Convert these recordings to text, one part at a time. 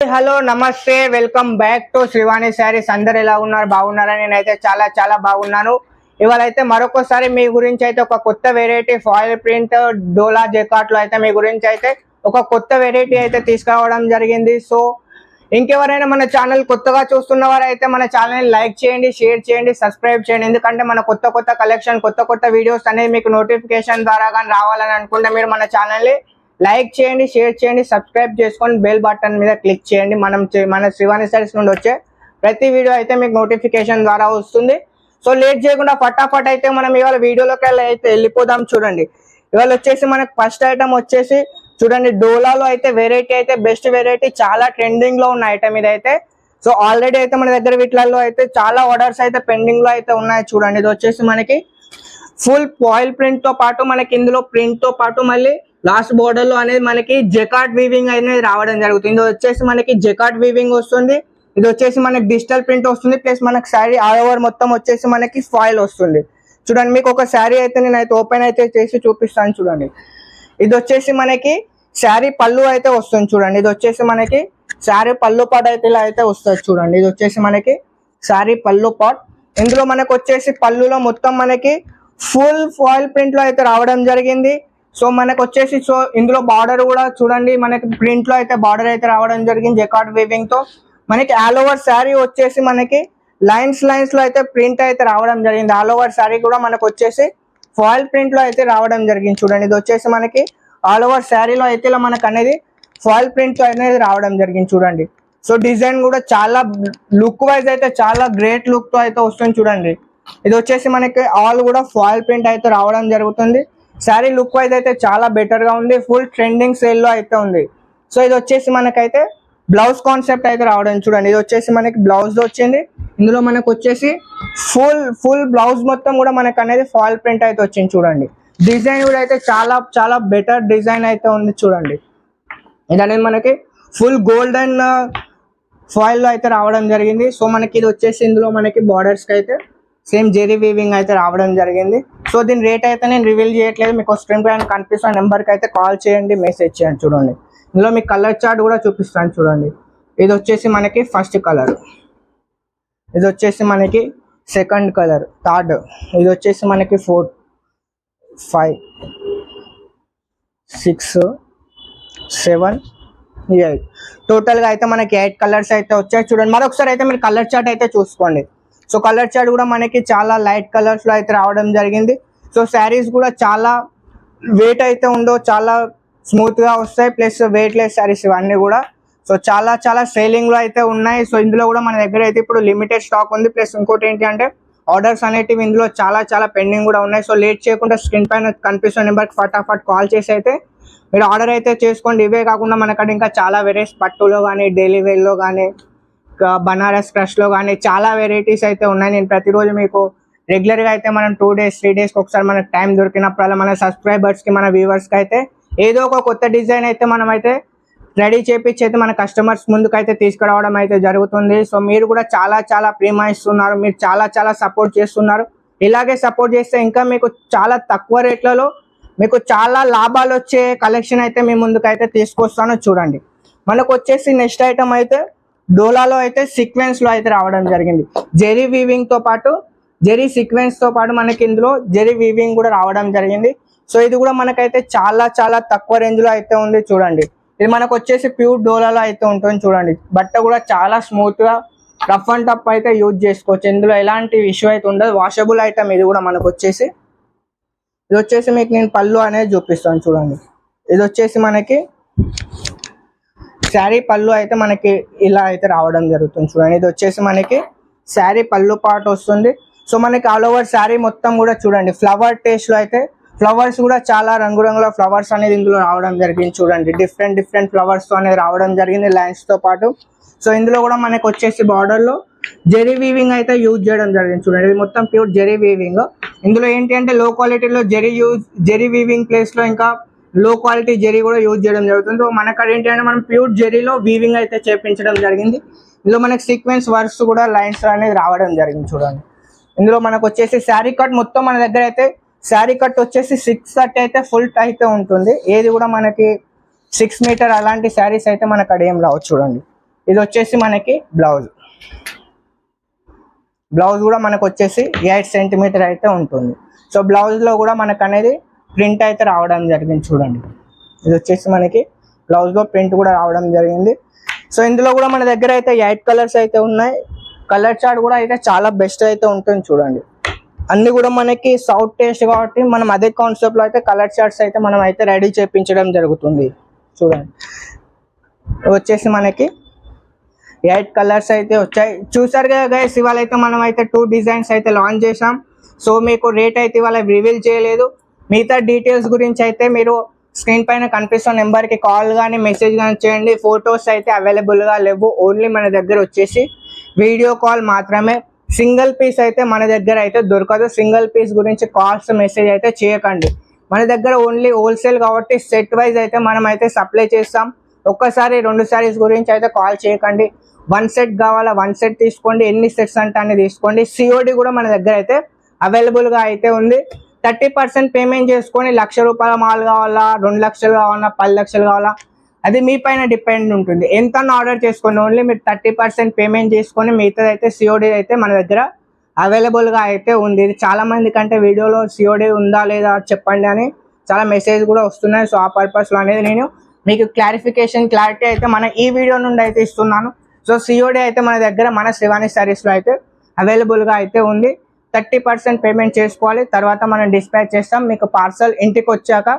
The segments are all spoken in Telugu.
హలో నమస్తే welcome back to Srivani saris. అందరు ఎలా ఉన్నారు? బాగున్నారా? నేనైతే చాలా చాలా బాగున్నాను. ఇవాళ అయితే మరొకసారి మీ గురించి అయితే ఒక కొత్త వెరైటీ ఫాయిల్ ప్రింట్ డోలా జెకాట్ లో అయితే మీ గురించి అయితే ఒక కొత్త వెరైటీ అయితే తీసుకురావడం జరిగింది. సో ఇంకెవరైనా మన ఛానల్ కొత్తగా చూస్తున్న వారు అయితే మన ఛానల్ లైక్ చేయండి, షేర్ చేయండి, సబ్స్క్రైబ్ చేయండి. ఎందుకంటే మన కొత్త కొత్త కలెక్షన్, కొత్త కొత్త వీడియోస్ అనేది మీకు నోటిఫికేషన్ ద్వారా కానీ రావాలని అనుకుంటే మీరు మన ఛానల్ని లైక్ చేయండి, షేర్ చేయండి, సబ్స్క్రైబ్ చేసుకొని బెల్ బటన్ మీద క్లిక్ చేయండి. మన శ్రీవాణి శారీస్ నుండి వచ్చే ప్రతి వీడియో అయితే మీకు నోటిఫికేషన్ ద్వారా వస్తుంది. సో లేట్ చేయకుండా ఫటాఫట్ అయితే మనం ఇవాళ వీడియోలోకి అయితే వెళ్ళిపోదాం. చూడండి, ఇవాళ వచ్చేసి మనకు ఫస్ట్ ఐటమ్ వచ్చేసి చూడండి, డోలాలో అయితే వెరైటీ అయితే బెస్ట్ వెరైటీ, చాలా ట్రెండింగ్ లో ఉన్న ఐటమ్ ఇదైతే. సో ఆల్రెడీ అయితే మన దగ్గర వీటిలలో అయితే చాలా ఆర్డర్స్ అయితే పెండింగ్ లో అయితే ఉన్నాయి. చూడండి, ఇది వచ్చేసి మనకి ఫుల్ ఫాయిల్ ప్రింట్ తో పాటు మనకి ఇందులో ప్రింట్ తో పాటు మళ్ళీ లాస్ట్ బోర్డర్ లో అనేది మనకి జెకాట్ వీవింగ్ అనేది రావడం జరుగుతుంది. ఇది వచ్చేసి మనకి జెకాట్ వీవింగ్ వస్తుంది, ఇది వచ్చేసి మనకి డిజిటల్ ప్రింట్ వస్తుంది, ప్లస్ మనకి శారీ ఆల్ ఓవర్ మొత్తం వచ్చేసి మనకి ఫాయిల్ వస్తుంది. చూడండి, మీకు ఒక శారీ అయితే నేనైతే ఓపెన్ అయితే చేసి చూపిస్తాను. చూడండి, ఇది వచ్చేసి మనకి శారీ పళ్ళు అయితే వస్తుంది. చూడండి, ఇది వచ్చేసి మనకి శారీ పళ్ళు పాట్ అయితే ఇలా అయితే వస్తుంది. చూడండి, ఇది వచ్చేసి మనకి శారీ పళ్ళు పాట్. ఇందులో మనకు వచ్చేసి పళ్ళులో మొత్తం మనకి ఫుల్ ఫాయిల్ ప్రింట్ లో అయితే రావడం జరిగింది. సో మనకు వచ్చేసి సో ఇందులో బార్డర్ కూడా చూడండి, మనకి ప్రింట్ లో అయితే బార్డర్ అయితే రావడం జరిగింది జెకాట్ వీవింగ్ తో. మనకి ఆల్ ఓవర్ శారీ వచ్చేసి మనకి లైన్స్ లో అయితే ప్రింట్ అయితే రావడం జరిగింది. ఆల్ ఓవర్ శారీ కూడా మనకు వచ్చేసి ఫాయిల్ ప్రింట్ లో అయితే రావడం జరిగింది. చూడండి, ఇది వచ్చేసి మనకి ఆల్ ఓవర్ శారీలో అయితే ఇలా మనకు అనేది ఫాయిల్ ప్రింట్ అనేది రావడం జరిగింది. చూడండి, సో డిజైన్ కూడా చాలా లుక్ వైజ్ అయితే చాలా గ్రేట్ లుక్ తో అయితే వస్తుంది. చూడండి, ఇది వచ్చేసి మనకి ఆల్ కూడా ఫాయిల్ ప్రింట్ అయితే రావడం జరుగుతుంది. శారీ లుక్ వైజ్ అయితే చాలా బెటర్ గా ఉంది, ఫుల్ ట్రెండింగ్ సేల్ లో అయితే ఉంది. సో ఇది వచ్చేసి మనకైతే బ్లౌజ్ కాన్సెప్ట్ అయితే రావడం. చూడండి, ఇది వచ్చేసి మనకి బ్లౌజ్ వచ్చింది. ఇందులో మనకు వచ్చేసి ఫుల్ బ్లౌజ్ మొత్తం కూడా మనకు అనేది ఫాయిల్ ప్రింట్ అయితే వచ్చింది. చూడండి, డిజైన్ కూడా అయితే చాలా చాలా బెటర్ డిజైన్ అయితే ఉంది. చూడండి, ఇది అనేది మనకి ఫుల్ గోల్డెన్ ఫాయిల్ లో అయితే రావడం జరిగింది. సో మనకి ఇది వచ్చేసి ఇందులో మనకి బార్డర్స్ కి అయితే సేమ్ జెరీ వీవింగ్ అయితే రావడం జరిగింది. సో దీని రేట్ అయితే నేను రివీల్ చేయట్లేదు, మీకు స్క్రీన్ పైన కనిపిస్తున్న నెంబర్కి అయితే కాల్ చేయండి, మెసేజ్ చేయండి. చూడండి, ఇందులో మీకు కలర్ చార్ట్ కూడా చూపిస్తాను. చూడండి, ఇది వచ్చేసి మనకి ఫస్ట్ కలర్, ఇది వచ్చేసి మనకి సెకండ్ కలర్, థర్డ్, ఇది వచ్చేసి మనకి 4, 5, 6, 7, 8 టోటల్గా అయితే మనకి 8 కలర్స్ అయితే వచ్చాయి. చూడండి, మరొకసారి అయితే మీరు కలర్ చార్ట్ అయితే చూసుకోండి. సో కలర్ చార్ట్ కూడా మనకి చాలా లైట్ కలర్స్ లో అయితే రావడం జరిగింది. సో శారీస్ కూడా చాలా వెయిట్ అయితే ఉండో, చాలా స్మూత్ గా వస్తాయి, ప్లస్ వెయిట్ లెస్ శారీస్ ఇవన్నీ కూడా. సో చాలా చాలా సేలింగ్ లో అయితే ఉన్నాయి. సో ఇందులో కూడా మన దగ్గర అయితే ఇప్పుడు లిమిటెడ్ స్టాక్ ఉంది. ప్లస్ ఇంకోటి ఏంటి అంటే ఆర్డర్స్ అనేటివి ఇందులో చాలా చాలా పెండింగ్ కూడా ఉన్నాయి. సో లేట్ చేయకుండా స్క్రీన్ పైన కనిపిస్తున్న నెంబర్కి ఫటాఫట్ కాల్ చేసి అయితే మీరు ఆర్డర్ అయితే చేసుకోండి. ఇవే కాకుండా మనకడ ఇంకా చాలా వెరైటీస్ పట్టులో కానీ, డైలీ వేర్లో కానీ, బనారస్ క్రష్ లో కానీ చాలా వెరైటీస్ అయితే ఉన్నాయి. నేను ప్రతిరోజు మీకు రెగ్యులర్ గా అయితే మనం 2 days 3 days ఒకసారి మనకు టైం దొరికినప్పుడల్లా మన సబ్స్క్రైబర్స్ కి, మన వ్యూవర్స్ కి అయితే ఏదో ఒక కొత్త డిజైన్ అయితే మనం అయితే రెడీ చేపించి అయితే మన కస్టమర్స్ ముందుకు అయితే తీసుకురావడం అయితే జరుగుతుంది. సో మీరు కూడా చాలా చాలా ప్రేమ ఇస్తున్నారు, మీరు చాలా చాలా సపోర్ట్ చేస్తున్నారు. ఇలాగే సపోర్ట్ చేస్తే ఇంకా మీకు చాలా తక్కువ రేట్లలో మీకు చాలా లాభాలు వచ్చే కలెక్షన్ అయితే మీ ముందుకు అయితే తీసుకొస్తాను. చూడండి, మనకు వచ్చేసి నెక్స్ట్ ఐటమ్ అయితే డోలాలో అయితే సీక్వెన్స్ లో అయితే రావడం జరిగింది. జెరీ వీవింగ్ తో పాటు జెరీ సీక్వెన్స్ తో పాటు మనకి ఇందులో జెరీ వీవింగ్ కూడా రావడం జరిగింది. సో ఇది కూడా మనకైతే చాలా చాలా తక్కువ రేంజ్ లో అయితే ఉంది. చూడండి, ఇది మనకు వచ్చేసి ప్యూర్ డోలాలో అయితే ఉంటుంది. చూడండి, బట్ట కూడా చాలా స్మూత్ గా రఫ్ అండ్ టఫ్ అయితే యూజ్ చేసుకోవచ్చు. ఇందులో ఎలాంటి ఇష్యూ అయితే ఉండదు. వాషబుల్ ఐటమ్ ఇది కూడా మనకు వచ్చేసి. ఇది వచ్చేసి మీకు నేను పళ్ళు అనేది చూపిస్తాను. చూడండి, ఇది వచ్చేసి మనకి శారీ పళ్ళు అయితే మనకి ఇలా అయితే రావడం జరుగుతుంది. చూడండి, ఇది వచ్చేసి మనకి శారీ పళ్ళు పార్ట్ వస్తుంది. సో మనకి ఆల్ ఓవర్ శారీ మొత్తం కూడా చూడండి ఫ్లవర్ టేస్ట్ లో అయితే ఫ్లవర్స్ కూడా చాలా రంగురంగుల ఫ్లవర్స్ అనేది ఇందులో రావడం జరిగింది. చూడండి, డిఫరెంట్ ఫ్లవర్స్ అనేది రావడం జరిగింది లైన్స్ తో పాటు. సో ఇందులో కూడా మనకి వచ్చేసి బార్డర్ లో జెరీ వీవింగ్ అయితే యూజ్ చేయడం జరిగింది. చూడండి, ఇది మొత్తం ప్యూర్ జెరీ వీవింగ్. ఇందులో ఏంటి అంటే లో క్వాలిటీలో జెరీ వీవింగ్ ప్లేస్ లో ఇంకా లో క్వాలిటీ జెరీ కూడా యూజ్ చేయడం జరుగుతుంది. సో మనకు ఏంటి అంటే మనం ప్యూర్ జెరీలో వీవింగ్ అయితే చేపించడం జరిగింది. ఇందులో మనకి సీక్వెన్స్ వర్క్స్ కూడా లైన్స్ అనేది రావడం జరిగింది. చూడండి, ఇందులో మనకు వచ్చేసి శారీ కట్ మొత్తం మన దగ్గర అయితే శారీ కట్ వచ్చేసి 630 అయితే ఫుల్ అయితే ఉంటుంది. ఏది కూడా మనకి 6 మీటర్ అలాంటి శారీస్ అయితే మనకు అక్కడ ఏం రావచ్చు. చూడండి, ఇది వచ్చేసి మనకి బ్లౌజ్ కూడా మనకు వచ్చేసి 8 సెంటీమీటర్ అయితే ఉంటుంది. సో బ్లౌజ్లో కూడా మనకు అనేది ప్రింట్ అయితే రావడం జరిగింది. చూడండి, ఇది వచ్చేసి మనకి బ్లౌజ్లో ప్రింట్ కూడా రావడం జరిగింది. సో ఇందులో కూడా మన దగ్గర అయితే 8 కలర్స్ అయితే ఉన్నాయి. కలర్ చార్ట్ కూడా అయితే చాలా బెస్ట్ అయితే ఉంటుంది. చూడండి, అన్ని కూడా మనకి సౌత్ టేస్ట్ కాబట్టి మనం అదే కాన్సెప్ట్లో అయితే కలర్ చార్ట్స్ అయితే మనం అయితే రెడీ చేయించడం జరుగుతుంది. చూడండి, వచ్చేసి మనకి 8 కలర్స్ అయితే వచ్చాయి. చూసారు కదా గైస్, ఇవాళ అయితే మనం అయితే 2 డిజైన్స్ అయితే లాంచ్ చేసాం. సో మీకు రేట్ అయితే ఇవాళ రివీల్ చేయలేదు. మిగతా డీటెయిల్స్ గురించి అయితే మీరు స్క్రీన్ పైన కనిపిస్తున్న నెంబర్కి కాల్ కానీ మెసేజ్ కానీ చేయండి. ఫొటోస్ అయితే అవైలబుల్గా లేవు, ఓన్లీ మన దగ్గర వచ్చేసి వీడియో కాల్ మాత్రమే. సింగిల్ పీస్ అయితే మన దగ్గర అయితే దొరకదు. సింగిల్ పీస్ గురించి కాల్స్ మెసేజ్ అయితే చేయకండి. మన దగ్గర ఓన్లీ హోల్సేల్ కాబట్టి సెట్ వైజ్ అయితే మనం అయితే సప్లై చేస్తాం. ఒక్కసారి 2 సారీస్ గురించి అయితే కాల్ చేయకండి. 1 సెట్ కావాలా 1 సెట్ తీసుకోండి, ఎన్ని సెట్స్ అంటే అన్ని తీసుకోండి. సిఓడి కూడా మన దగ్గర అయితే అవైలబుల్గా అయితే ఉంది. 30% పేమెంట్ చేసుకొని 1,00,000 రూపాయల మాల్ కావాలా, 2 లక్షలు కావాలా, 10 లక్షలు కావాలా, అది మీ పైన డిపెండ్ ఉంటుంది. ఎంత ఆర్డర్ చేసుకోండి, ఓన్లీ మీరు 30% పేమెంట్ చేసుకొని మిగతాది అయితే సిఓడి అయితే మన దగ్గర అవైలబుల్గా అయితే ఉంది. ఇది చాలా మంది కంటే వీడియోలో సిఓడి ఉందా లేదా చెప్పండి అని చాలా మెసేజ్ కూడా వస్తున్నాయి. సో ఆ పర్పస్లో అనేది నేను మీకు క్లారిటీ అయితే మన ఈ వీడియో నుండి అయితే ఇస్తున్నాను. సో సిఓడి అయితే మన దగ్గర మన శ్రీవాణి సారీస్లో అయితే అవైలబుల్గా అయితే ఉంది. 30% పేమెంట్ చేసుకోవాలి, తర్వాత మనం డిస్పాచ్ చేస్తాం. మీకు పార్సల్ ఇంటికి వచ్చాక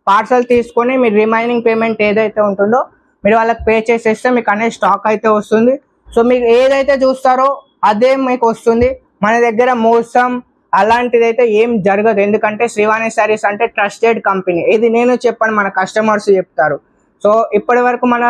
పార్సల్ తీసుకొని మీరు రిమైనింగ్ పేమెంట్ ఏదైతే ఉంటుందో మీరు వాళ్ళకి పే చేసేస్తే మీకు అనేది స్టాక్ అయితే వస్తుంది. సో మీకు ఏదైతే చూస్తారో అదే మీకు వస్తుంది. మన దగ్గర మోసం అలాంటిది అయితే ఏం జరగదు. ఎందుకంటే శ్రీవాణి సారీస్ అంటే ట్రస్టెడ్ కంపెనీ. ఇది నేను చెప్పను, మన కస్టమర్స్ చెప్తారు. సో ఇప్పటి వరకు మన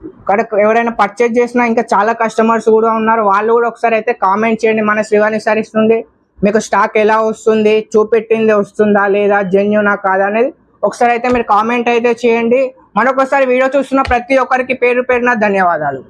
ఇక్కడ ఎవరైనా పర్చేజ్ చేసినా ఇంకా చాలా కస్టమర్స్ కూడా ఉన్నారు. వాళ్ళు కూడా ఒకసారి అయితే కామెంట్ చేయండి, మన శ్రీవాణి సారీస్ నుండి మీకు స్టాక్ ఎలా వస్తుంది, చూపెట్టింది వస్తుందా లేదా, జెన్యూనా కాదా అనేది ఒకసారి అయితే మీరు కామెంట్ అయితే చేయండి. మరొకసారి వీడియో చూస్తున్న ప్రతి ఒక్కరికి పేరు పేరున ధన్యవాదాలు.